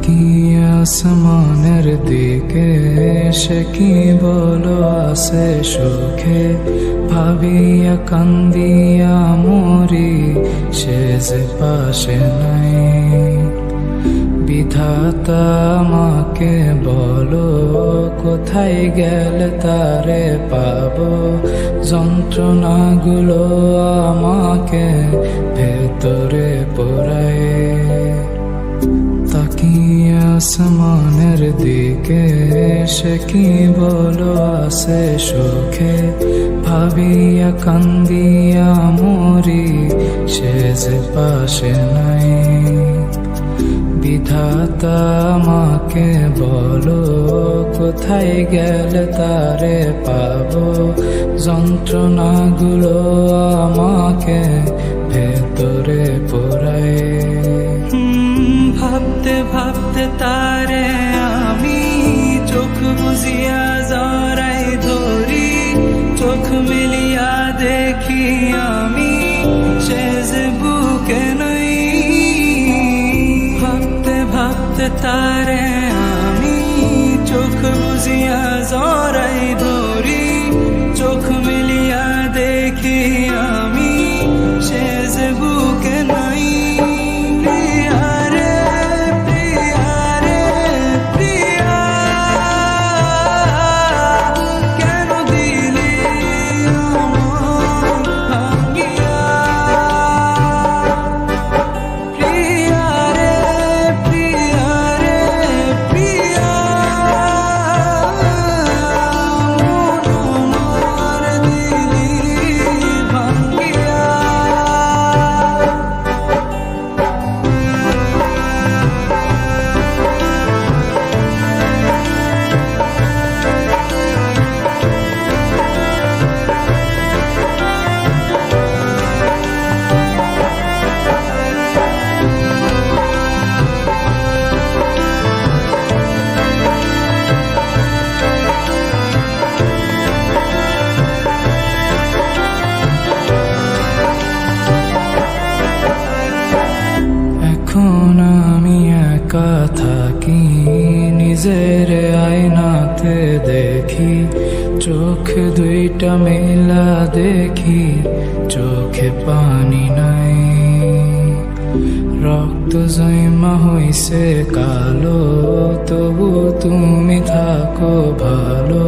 তাকিয়ে আসমানের দিকে সে কি বলো আসে সুখে, ভাবিয়া কান্দিয়া মরি সে যে পাশে নাই। বিধাতা আমাকে বলো কোথায় গেলে তারে পাবো, যন্ত্রণাগুলো আমাকে ভেতরে পোড়ায়। তাকিয়ে আসমানের দিকে সে কি বলো আসে সুখে, ভাবিয়া কান্দিয়া মরি সে যে পাশে নাই। বিধাতা আমাকে বলো কোথায় গেলে তারে পাবো, যন্ত্রণাগুলো আমাকে ভেতরে পোড়ায়। ভাবতে ভাবতে তারে আমি চোখ বুঝিয়া জড়াই ধরি, চোখ মিলিয়া দেখি আমি সে যে বুকে নাই। ভাবতে ভাবতে তারে আমি চোখ বুঝিয়া জড়াই ধরি, চোখ মিলিয়া দেখি আমি সে যে বুকে নাই। এখন আমি একা থাকি, নিজের আয়নাতে দেখি, চোখ দুইটা মেলা দেখি, চোখে পানি নাই। রক্ত জমা হইছে কালো, তবু তুমি থাকো ভালো,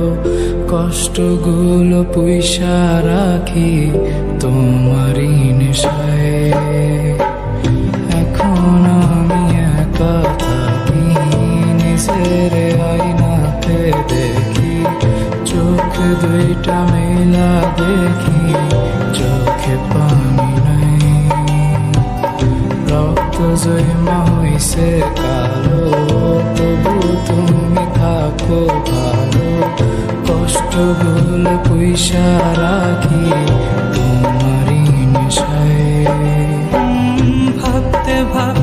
কষ্টগুলো পুইসা রাখি তোমারই নেশায়। এখন আমি একা থাকি, নিজের আয়নাতে দেখি, চোখ দুইটা মেলা দেখি, চোখে পানি নাই। রক্ত জমা হইছে কালো, তবু তুমি থাকো ভালো, কষ্টগুলো পুইসা রাখি তোমারই নেশায়। ভাবতে ভাবতে